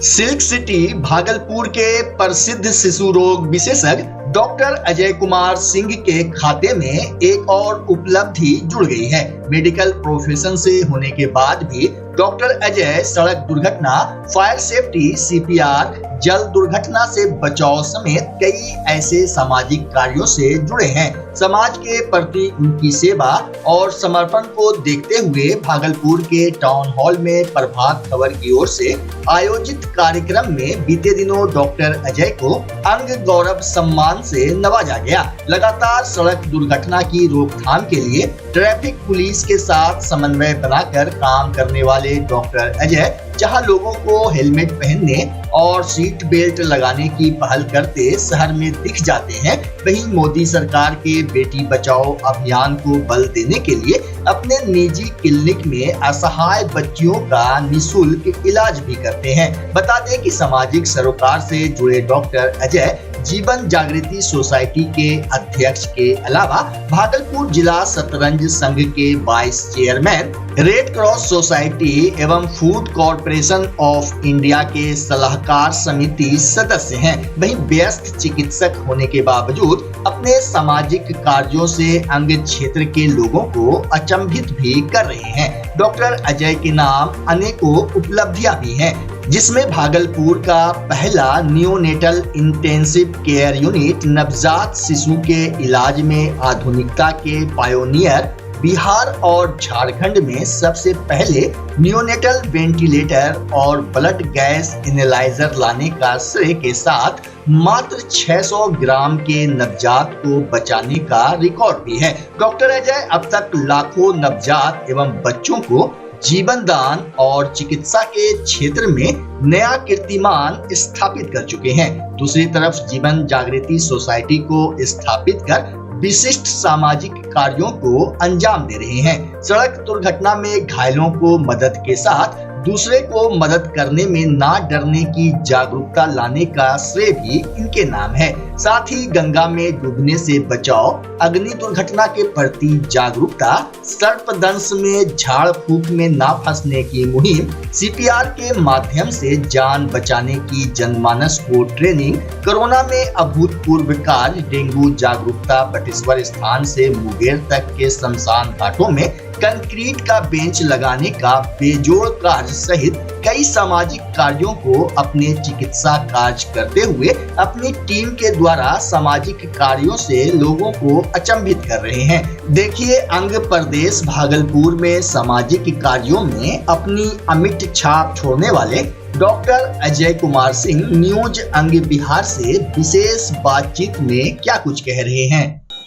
Silk city Bhagalpur के प्रसिद्ध शिशु रोग विशेषज्ञ डॉक्टर अजय कुमार सिंह के खाते में एक और उपलब्धि जुड़ गई है। मेडिकल प्रोफेशन से होने के बाद भी डॉक्टर अजय सड़क दुर्घटना, फायर सेफ्टी, सीपीआर, जल दुर्घटना से बचाव समेत कई ऐसे सामाजिक कार्यों से जुड़े हैं। समाज के प्रति उनकी सेवा और समर्पण को देखते हुए भागलपुर के टाउन हॉल में प्रभात खबर की ओर से आयोजित कार्यक्रम में बीते दिनों डॉक्टर अजय को अंग गौरव सम्मान से नवाजा गया। लगातार सड़क दुर्घटना की रोकथाम के लिए ट्रैफिक पुलिस के साथ समन्वय बनाकर काम करने वाले डॉक्टर अजय जहां लोगों को हेलमेट पहनने और सीट बेल्ट लगाने की पहल करते शहर में दिख जाते हैं, वहीं मोदी सरकार के बेटी बचाओ अभियान को बल देने के लिए अपने निजी क्लिनिक में असहाय बच्चियों का निःशुल्क इलाज भी करते हैं। बता दें कि सामाजिक सरोकार से जुड़े डॉक्टर अजय जीवन जागृति सोसाइटी के अध्यक्ष के अलावा भागलपुर जिला शतरंज संघ के vice chairman, red cross society एवं फूड कॉर्पोरेशन ऑफ इंडिया के सलाहकार समिति सदस्य हैं। वहीं व्यस्त चिकित्सक होने के बावजूद अपने सामाजिक कार्यों से अंग क्षेत्र के लोगों को अचंभित भी कर रहे हैं। डॉक्टर अजय के नाम अनेकों उपलब्धियां भी हैं, जिसमें भागलपुर का पहला नियोनेटल इंटेंसिव केयर यूनिट, नवजात शिशु के इलाज में आधुनिकता के पायोनियर, बिहार और झारखंड में सबसे पहले नियोनेटल वेंटिलेटर और ब्लड गैस एनालाइजर लाने का श्रेय के साथ मात्र 600 ग्राम के नवजात को बचाने का रिकॉर्ड भी है। डॉक्टर अजय अब तक लाखों नवजात एवं बच्चों को जीवन दान और चिकित्सा के क्षेत्र में नया कीर्तिमान स्थापित कर चुके हैं। दूसरी तरफ जीवन जागृति सोसाइटी को स्थापित कर विशिष्ट सामाजिक कार्यों को अंजाम दे रहे हैं। सड़क दुर्घटना में घायलों को मदद के साथ दूसरे को मदद करने में ना डरने की जागरूकता लाने का श्रेय भी इनके नाम है। साथ ही गंगा में डूबने से बचाव, अग्नि दुर्घटना के प्रति जागरूकता, सर्पदंश में झाड़ फूक में ना फंसने की मुहिम, सीपीआर के माध्यम से जान बचाने की जनमानस को ट्रेनिंग, कोरोना में अभूतपूर्व कार्य, डेंगू जागरूकता, बटेश्वर स्थान से मुंगेर तक के शमशान घाटों में कंक्रीट का बेंच लगाने का बेजोड़ कार्य सहित कई सामाजिक कार्यों को अपने चिकित्सा कार्य करते हुए अपनी टीम के द्वारा सामाजिक कार्यों से लोगों को अचंभित कर रहे हैं। देखिए, अंग प्रदेश भागलपुर में सामाजिक कार्यों में अपनी अमिट छाप छोड़ने वाले डॉक्टर अजय कुमार सिंह न्यूज अंग बिहार से विशेष बातचीत में क्या कुछ कह रहे हैं।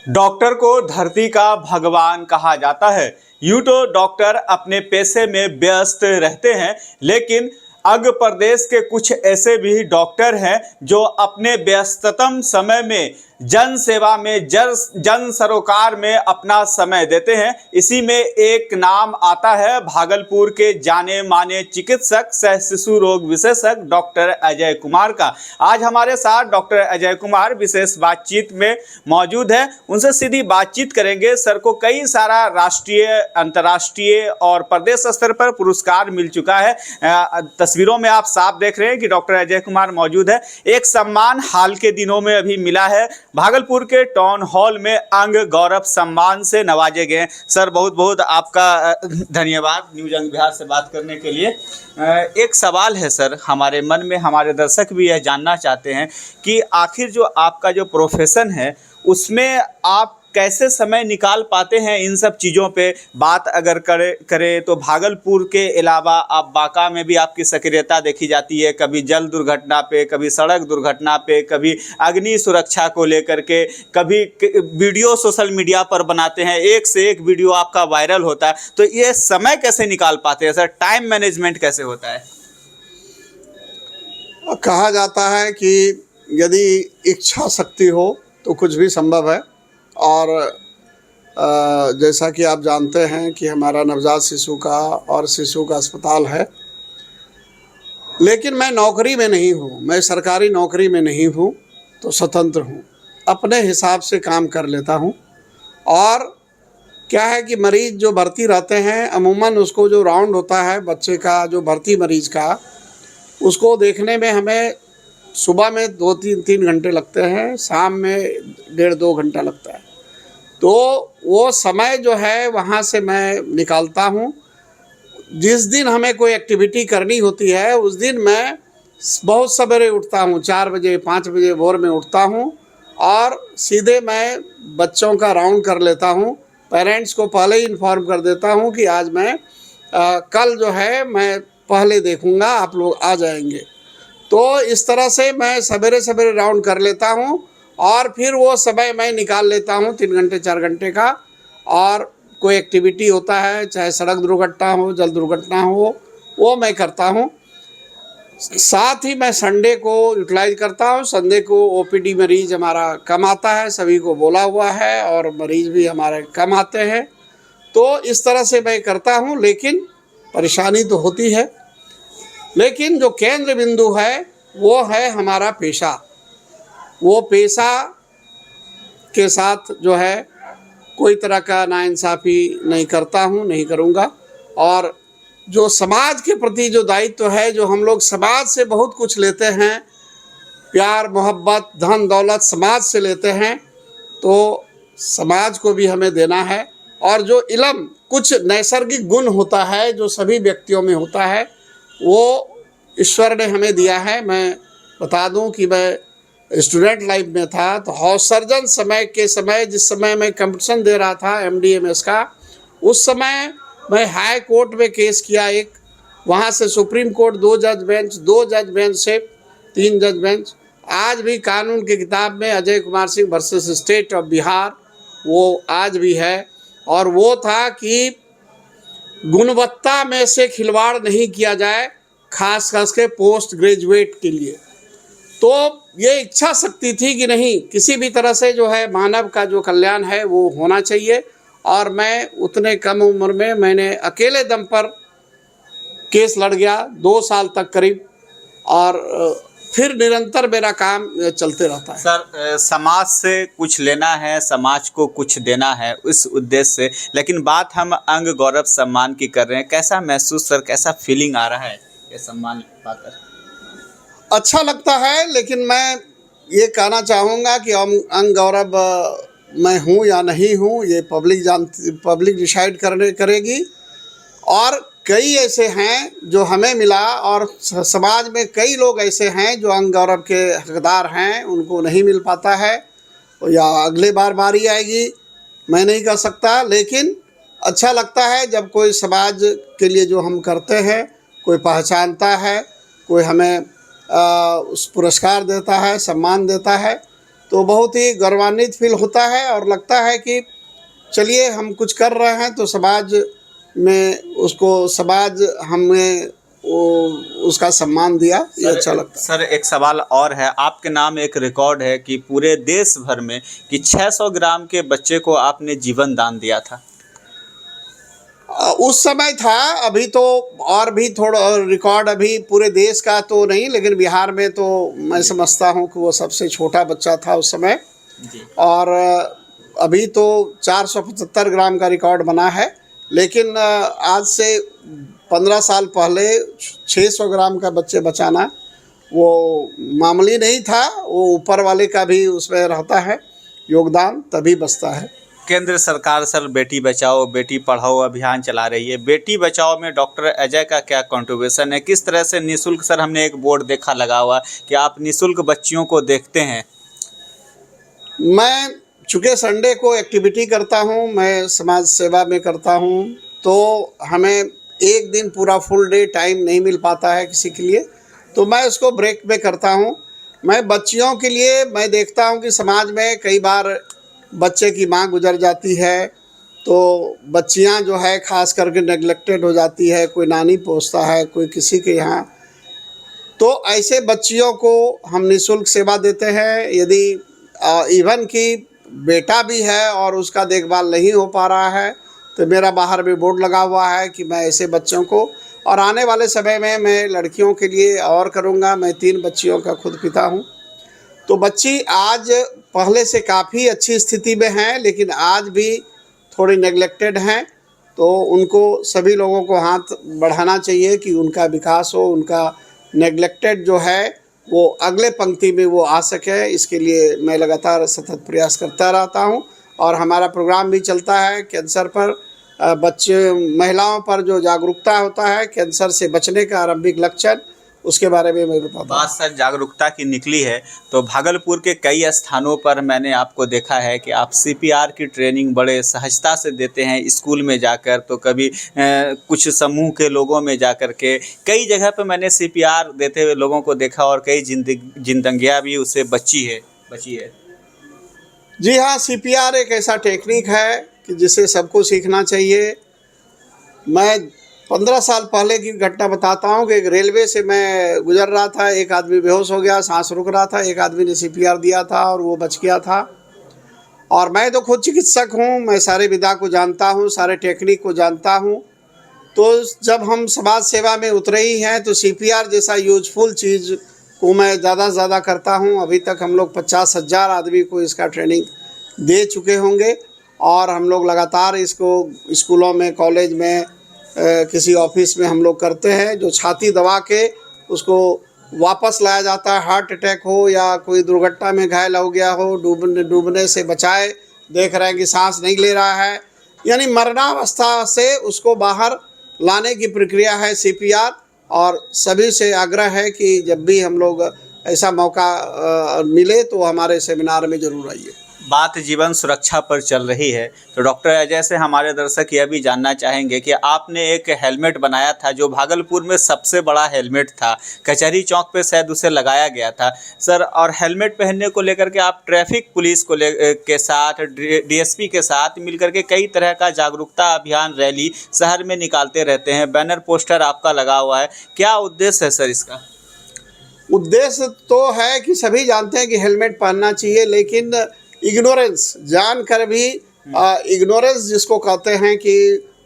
डॉक्टर को धरती का भगवान कहा जाता है। यूं तो डॉक्टर अपने पेशे में व्यस्त रहते हैं, लेकिन अंग प्रदेश के कुछ ऐसे भी डॉक्टर हैं जो अपने व्यस्ततम समय में जन सेवा में, जन सरोकार में अपना समय देते हैं। इसी में एक नाम आता है भागलपुर के जाने माने चिकित्सक सह शिशु रोग विशेषज्ञ डॉक्टर अजय कुमार का। आज हमारे साथ डॉक्टर अजय कुमार विशेष बातचीत में मौजूद है। उनसे सीधी बातचीत करेंगे। सर को कई सारा राष्ट्रीय, अंतर्राष्ट्रीय और प्रदेश स्तर पर पुरस्कार मिल चुका है। तस्वीरों में आप साफ देख रहे हैं कि डॉक्टर अजय कुमार मौजूद है। एक सम्मान हाल के दिनों में अभी मिला है, भागलपुर के टाउन हॉल में अंग गौरव सम्मान से नवाजे गए। सर, बहुत बहुत आपका धन्यवाद न्यूज अंग बिहार से बात करने के लिए। एक सवाल है सर, हमारे मन में, हमारे दर्शक भी यह जानना चाहते हैं कि आखिर जो आपका जो प्रोफेशन है उसमें आप कैसे समय निकाल पाते हैं इन सब चीज़ों पे बात अगर करें तो भागलपुर के अलावा आप बांका में भी आपकी सक्रियता देखी जाती है, कभी जल दुर्घटना पे, कभी सड़क दुर्घटना पे, कभी अग्नि सुरक्षा को लेकर के, कभी वीडियो सोशल मीडिया पर बनाते हैं, एक से एक वीडियो आपका वायरल होता है। तो ये समय कैसे निकाल पाते हैं सर, टाइम मैनेजमेंट कैसे होता है? कहा जाता है कि यदि इच्छा शक्ति हो तो कुछ भी संभव है। और जैसा कि आप जानते हैं कि हमारा नवजात शिशु का और शिशु का अस्पताल है, लेकिन मैं नौकरी में नहीं हूँ, मैं सरकारी नौकरी में नहीं हूँ, तो स्वतंत्र हूँ, अपने हिसाब से काम कर लेता हूँ। और क्या है कि मरीज़ जो भर्ती रहते हैं, अमूमन उसको जो राउंड होता है बच्चे का, जो भर्ती मरीज़ का, उसको देखने में हमें सुबह में 2-3 घंटे लगते हैं, शाम में 1.5-2 घंटा लगता है। तो वो समय जो है वहाँ से मैं निकालता हूँ। जिस दिन हमें कोई एक्टिविटी करनी होती है उस दिन मैं बहुत सवेरे उठता हूँ, 4 बजे 5 बजे भोर में उठता हूँ और सीधे मैं बच्चों का राउंड कर लेता हूँ। पेरेंट्स को पहले ही इन्फॉर्म कर देता हूँ कि आज मैं कल जो है मैं पहले देखूँगा, आप लोग आ जाएंगे। तो इस तरह से मैं सवेरे सवेरे राउंड कर लेता हूँ और फिर वो समय मैं निकाल लेता हूँ 3 घंटे 4 घंटे का, और कोई एक्टिविटी होता है, चाहे सड़क दुर्घटना हो, जल दुर्घटना हो, वो मैं करता हूँ। साथ ही मैं संडे को यूटिलाइज करता हूँ। संडे को ओपीडी मरीज हमारा कम आता है, सभी को बोला हुआ है और मरीज भी हमारे कम आते हैं। तो इस तरह से मैं करता हूँ, लेकिन परेशानी तो होती है। लेकिन जो केंद्र बिंदु है वो है हमारा पेशा। वो पेशा के साथ जो है कोई तरह का नाइंसाफ़ी नहीं करता हूँ, नहीं करूँगा। और जो समाज के प्रति जो दायित्व है, जो हम लोग समाज से बहुत कुछ लेते हैं, प्यार मोहब्बत धन दौलत समाज से लेते हैं, तो समाज को भी हमें देना है। और जो इल्म कुछ नैसर्गिक गुण होता है जो सभी व्यक्तियों में होता है, वो ईश्वर ने हमें दिया है। मैं बता दूं कि मैं स्टूडेंट लाइफ में था तो हाउस सर्जन जिस समय मैं कंपटीशन दे रहा था MD-MS का, उस समय मैं हाई कोर्ट में केस किया एक, वहाँ से सुप्रीम कोर्ट 2 जज बेंच से 3 जज बेंच। आज भी कानून की किताब में Ajay Kumar Singh versus state of Bihar वो आज भी है, और वो था कि गुणवत्ता में से खिलवाड़ नहीं किया जाए, खास के पोस्ट ग्रेजुएट के लिए। तो ये इच्छा शक्ति थी कि नहीं, किसी भी तरह से जो है मानव का जो कल्याण है वो होना चाहिए। और मैं उतने कम उम्र में मैंने अकेले दम पर केस लड़ गया 2 साल तक करीब, और फिर निरंतर मेरा काम चलते रहता है। सर, समाज से कुछ लेना है, समाज को कुछ देना है, उस उद्देश्य से, लेकिन बात हम अंग गौरव सम्मान की कर रहे हैं। कैसा महसूस सर, कैसा फीलिंग आ रहा है ये सम्मान पाकर? अच्छा लगता है, लेकिन मैं ये कहना चाहूँगा कि अंग गौरव मैं हूँ या नहीं हूँ ये पब्लिक डिसाइड करेगी। और कई ऐसे हैं जो हमें मिला, और समाज में कई लोग ऐसे हैं जो अंग गौरव के हकदार हैं, उनको नहीं मिल पाता है, या अगले बार बारी आएगी, मैं नहीं कह सकता। लेकिन अच्छा लगता है जब कोई समाज के लिए जो हम करते हैं कोई पहचानता है, कोई हमें उस पुरस्कार देता है, सम्मान देता है, तो बहुत ही गौरवान्वित फील होता है। और लगता है कि चलिए हम कुछ कर रहे हैं तो समाज में समाज हमें उसका सम्मान दिया, ये अच्छा लगता है। सर, एक सवाल और है, आपके नाम एक रिकॉर्ड है कि पूरे देश भर में कि 600 ग्राम के बच्चे को आपने जीवन दान दिया था। उस समय था, अभी तो और भी थोड़ा रिकॉर्ड अभी पूरे देश का तो नहीं, लेकिन बिहार में तो मैं समझता हूँ कि वो सबसे छोटा बच्चा था उस समय जी। और अभी तो 475 ग्राम का रिकॉर्ड बना है। लेकिन आज से 15 साल पहले 600 ग्राम का बच्चे बचाना वो मामूली नहीं था, वो ऊपर वाले का भी उसमें रहता है योगदान, तभी बचता है। केंद्र सरकार सर बेटी बचाओ बेटी पढ़ाओ अभियान चला रही है। बेटी बचाओ में डॉक्टर अजय का क्या कंट्रीब्यूशन है? किस तरह से निःशुल्क, सर हमने एक बोर्ड देखा लगा हुआ कि आप निःशुल्क बच्चियों को देखते हैं। मैं चूँकि संडे को एक्टिविटी करता हूँ, मैं समाज सेवा में करता हूँ, तो हमें एक दिन पूरा फुल डे टाइम नहीं मिल पाता है किसी के लिए, तो मैं उसको ब्रेक में करता हूँ। मैं बच्चियों के लिए मैं देखता हूँ कि समाज में कई बार बच्चे की माँ गुजर जाती है, तो बच्चियाँ जो है ख़ास करके नेगलेक्टेड हो जाती है, कोई नानी पोसता है, कोई किसी के यहाँ, तो ऐसे बच्चियों को हम निःशुल्क सेवा देते हैं। यदि इवन कि बेटा भी है और उसका देखभाल नहीं हो पा रहा है, तो मेरा बाहर भी बोर्ड लगा हुआ है कि मैं ऐसे बच्चों को, और आने वाले समय में मैं लड़कियों के लिए और करूँगा। मैं 3 बच्चियों का खुद पिता हूँ, तो बच्ची आज पहले से काफ़ी अच्छी स्थिति में हैं, लेकिन आज भी थोड़ी नेगलेक्टेड हैं, तो उनको सभी लोगों को हाथ बढ़ाना चाहिए कि उनका विकास हो, उनका नेग्लेक्टेड जो है वो अगले पंक्ति में वो आ सके, इसके लिए मैं लगातार सतत प्रयास करता रहता हूँ। और हमारा प्रोग्राम भी चलता है कैंसर पर, बच्चे महिलाओं पर जो जागरूकता होता है कैंसर से बचने का आरंभिक लक्षण, उसके बारे में मैं बताता हूँ। बात सर जागरूकता की निकली है तो भागलपुर के कई स्थानों पर मैंने आपको देखा है कि आप सीपीआर की ट्रेनिंग बड़े सहजता से देते हैं, स्कूल में जाकर तो कभी कुछ समूह के लोगों में जाकर के कई जगह पर मैंने सीपीआर देते हुए लोगों को देखा और कई जिंदगियां भी उससे बची है। जी हाँ, सीपीआर एक ऐसा टेक्निक है कि जिसे सबको सीखना चाहिए। मैं 15 साल पहले की घटना बताता हूँ कि एक रेलवे से मैं गुजर रहा था, एक आदमी बेहोश हो गया, सांस रुक रहा था, एक आदमी ने सीपीआर दिया था और वो बच गया था। और मैं तो खुद चिकित्सक हूँ, मैं सारे विधा को जानता हूँ, सारे टेक्निक को जानता हूँ। तो जब हम समाज सेवा में उतरे ही हैं तो सीपीआर जैसा यूजफुल चीज़ को मैं ज़्यादा से ज़्यादा करता हूँ। अभी तक हम लोग 50,000 आदमी को इसका ट्रेनिंग दे चुके होंगे और हम लोग लगातार इसको स्कूलों में, कॉलेज में, किसी ऑफिस में हम लोग करते हैं। जो छाती दबा के उसको वापस लाया जाता है, हार्ट अटैक हो या कोई दुर्घटना में घायल हो गया हो, डूबने से बचाए, देख रहे हैं कि सांस नहीं ले रहा है, यानी मरणावस्था से उसको बाहर लाने की प्रक्रिया है सीपीआर। और सभी से आग्रह है कि जब भी हम लोग ऐसा मौका मिले तो हमारे सेमिनार में ज़रूर आइए। बात जीवन सुरक्षा पर चल रही है तो डॉक्टर अजय से हमारे दर्शक यह भी जानना चाहेंगे कि आपने एक हेलमेट बनाया था जो भागलपुर में सबसे बड़ा हेलमेट था, कचहरी चौक पे शायद उसे लगाया गया था सर। और हेलमेट पहनने को लेकर के आप ट्रैफिक पुलिस को के साथ, डीएसपी के साथ मिलकर के कई तरह का जागरूकता अभियान, रैली शहर में निकालते रहते हैं, बैनर पोस्टर आपका लगा हुआ है, क्या उद्देश्य है सर इसका? उद्देश्य तो है कि सभी जानते हैं कि हेलमेट पहनना चाहिए, लेकिन इग्नोरेंस जानकर भी इग्नोरेंस जिसको कहते हैं कि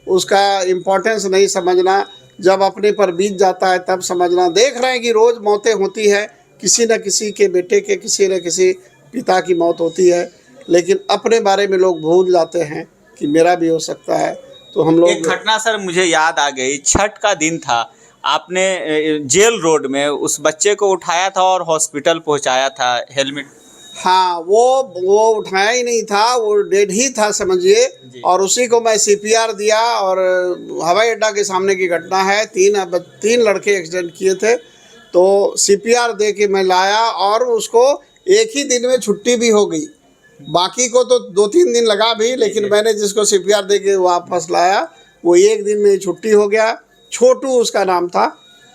उसका इम्पोर्टेंस नहीं समझना, जब अपने पर बीत जाता है तब समझना। देख रहे हैं कि रोज़ मौतें होती है, किसी न किसी के बेटे के, किसी न किसी पिता की मौत होती है, लेकिन अपने बारे में लोग भूल जाते हैं कि मेरा भी हो सकता है। तो हम लोग एक घटना सर मुझे याद आ गई, छठ का दिन था, आपने जेल रोड में उस बच्चे को उठाया था और हॉस्पिटल पहुंचाया था हेलमेट। हाँ, वो उठाया ही नहीं था, वो डेड ही था समझिए, और उसी को मैं सीपीआर दिया। और हवाई अड्डा के सामने की घटना है, तीन लड़के एक्सीडेंट किए थे, तो सीपीआर दे के मैं लाया और उसको एक ही दिन में छुट्टी भी हो गई। बाकी को तो 2-3 दिन लगा भी, लेकिन मैंने जिसको सीपीआर दे के वापस लाया वो एक दिन में छुट्टी हो गया। छोटू उसका नाम था।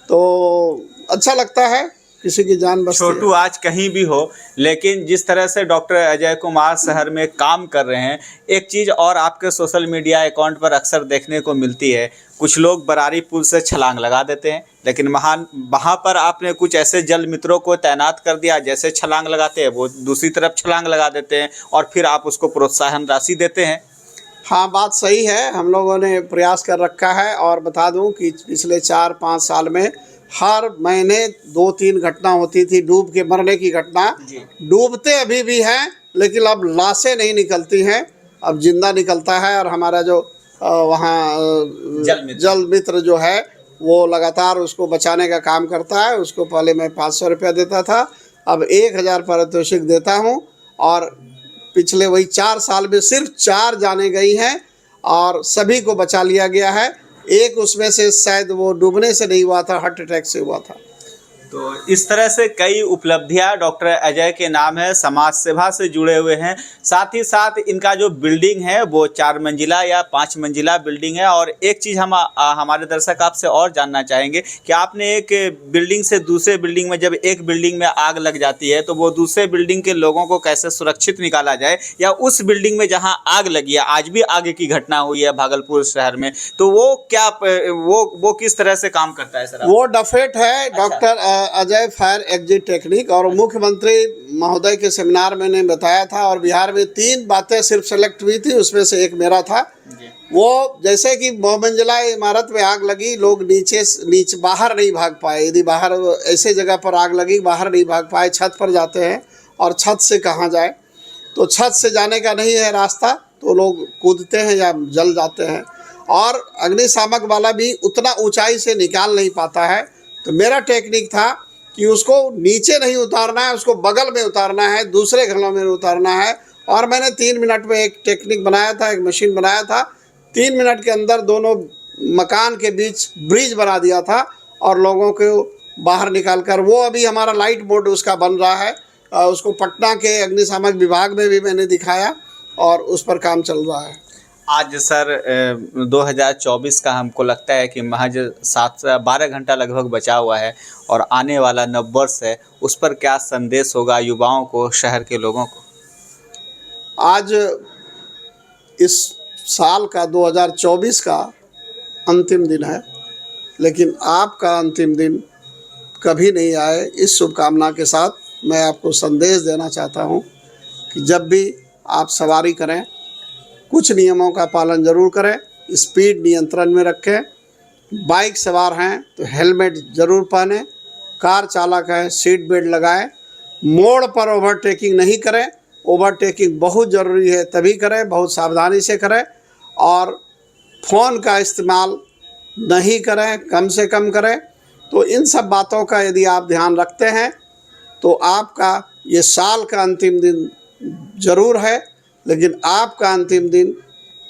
तो अच्छा लगता है किसी की जान बचती है। छोटू आज कहीं भी हो, लेकिन जिस तरह से डॉक्टर अजय कुमार शहर में काम कर रहे हैं, एक चीज़ और आपके सोशल मीडिया अकाउंट पर अक्सर देखने को मिलती है, कुछ लोग बरारी पुल से छलांग लगा देते हैं, लेकिन वहाँ पर आपने कुछ ऐसे जल मित्रों को तैनात कर दिया, जैसे छलांग लगाते हैं वो दूसरी तरफ छलांग लगा देते हैं और फिर आप उसको प्रोत्साहन राशि देते हैं। हाँ, बात सही है, हम लोगों ने प्रयास कर रखा है। और बता दूं कि पिछले 4-5 साल में हर महीने 2-3 घटना होती थी, डूब के मरने की घटना। डूबते अभी भी हैं, लेकिन अब लाशें नहीं निकलती हैं, अब जिंदा निकलता है। और हमारा जो वहाँ जल मित्र जो है वो लगातार उसको बचाने का काम करता है। उसको पहले मैं 500 रुपया देता था, अब 1000 पारितोषिक देता हूँ। और पिछले वही 4 साल में सिर्फ 4 जाने गई हैं और सभी को बचा लिया गया है। एक उसमें से शायद वो डूबने से नहीं हुआ था, हार्ट अटैक से हुआ था। तो इस तरह से कई उपलब्धियां डॉक्टर अजय के नाम है, समाज सेवा से जुड़े हुए हैं। साथ ही साथ इनका जो बिल्डिंग है वो 4 मंजिला या 5 मंजिला बिल्डिंग है। और एक चीज़ हमारे दर्शक आपसे और जानना चाहेंगे कि आपने एक बिल्डिंग से दूसरे बिल्डिंग में, जब एक बिल्डिंग में आग लग जाती है तो वो दूसरे बिल्डिंग के लोगों को कैसे सुरक्षित निकाला जाए, या उस बिल्डिंग में जहाँ आग लगी है, आज भी आग की घटना हुई है भागलपुर शहर में, तो वो क्या वो किस तरह से काम करता है सर? वो डफेट है doctor Ajay fire exit technique. और मुख्यमंत्री महोदय के सेमिनार में ने बताया था, और बिहार में 3 बातें सिर्फ सेलेक्ट हुई थी, उसमें से एक मेरा था। वो जैसे कि बहुमंजिला इमारत में आग लगी, लोग नीचे बाहर नहीं भाग पाए। यदि बाहर ऐसे जगह पर आग लगी, बाहर नहीं भाग पाए, छत पर जाते हैं, और छत से कहाँ जाए, तो छत से जाने का नहीं है रास्ता, तो लोग कूदते हैं या जल जाते हैं। और अग्निशामक वाला भी उतना ऊंचाई से निकाल नहीं पाता है, तो मेरा टेक्निक था कि उसको नीचे नहीं उतारना है, उसको बगल में उतारना है, दूसरे गलों में उतारना है। और मैंने 3 मिनट में एक टेक्निक बनाया था, एक मशीन बनाया था। 3 मिनट के अंदर दोनों मकान के बीच ब्रिज बना दिया था और लोगों को बाहर निकाल कर, वो अभी हमारा लाइट बोर्ड उसका बन रहा है। उसको पटना के अग्निशामक विभाग में भी मैंने दिखाया और उस पर काम चल रहा है। आज सर 2024 का हमको लगता है कि महज 7 से 12 घंटा लगभग बचा हुआ है और आने वाला नववर्ष है, उस पर क्या संदेश होगा युवाओं को, शहर के लोगों को? आज इस साल का 2024 का अंतिम दिन है, लेकिन आपका अंतिम दिन कभी नहीं आए, इस शुभकामना के साथ मैं आपको संदेश देना चाहता हूँ कि जब भी आप सवारी करें, कुछ नियमों का पालन ज़रूर करें। स्पीड नियंत्रण में रखें। बाइक सवार हैं तो हेलमेट ज़रूर पहनें। कार चालक है सीट बेल्ट लगाएं। मोड़ पर ओवरटेकिंग नहीं करें। ओवरटेकिंग बहुत ज़रूरी है तभी करें, बहुत सावधानी से करें। और फ़ोन का इस्तेमाल नहीं करें, कम से कम करें। तो इन सब बातों का यदि आप ध्यान रखते हैं तो आपका ये साल का अंतिम दिन ज़रूर है, लेकिन आपका अंतिम दिन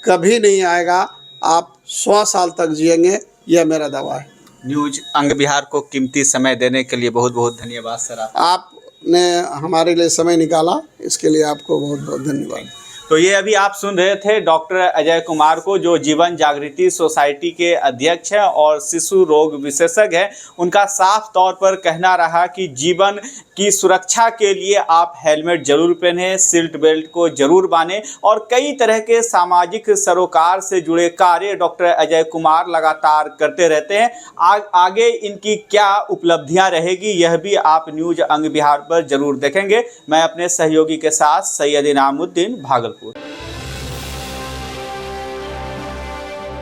कभी नहीं आएगा। आप 100 साल तक जिएंगे, यह मेरा दावा है। न्यूज़ अंग बिहार को कीमती समय देने के लिए बहुत बहुत धन्यवाद सर। आपने हमारे लिए समय निकाला, इसके लिए आपको बहुत बहुत धन्यवाद। तो ये अभी आप सुन रहे थे डॉक्टर अजय कुमार को, जो जीवन जागृति सोसाइटी के अध्यक्ष हैं और शिशु रोग विशेषज्ञ हैं। उनका साफ तौर पर कहना रहा कि जीवन की सुरक्षा के लिए आप हेलमेट जरूर पहनें, सीट बेल्ट को जरूर बांधें और कई तरह के सामाजिक सरोकार से जुड़े कार्य डॉक्टर अजय कुमार लगातार करते रहते हैं। आगे इनकी क्या उपलब्धियां रहेगी यह भी आप न्यूज़ अंग बिहार पर जरूर देखेंगे। मैं अपने सहयोगी के साथ सैयद इनामुद्दीन, भागलपुर।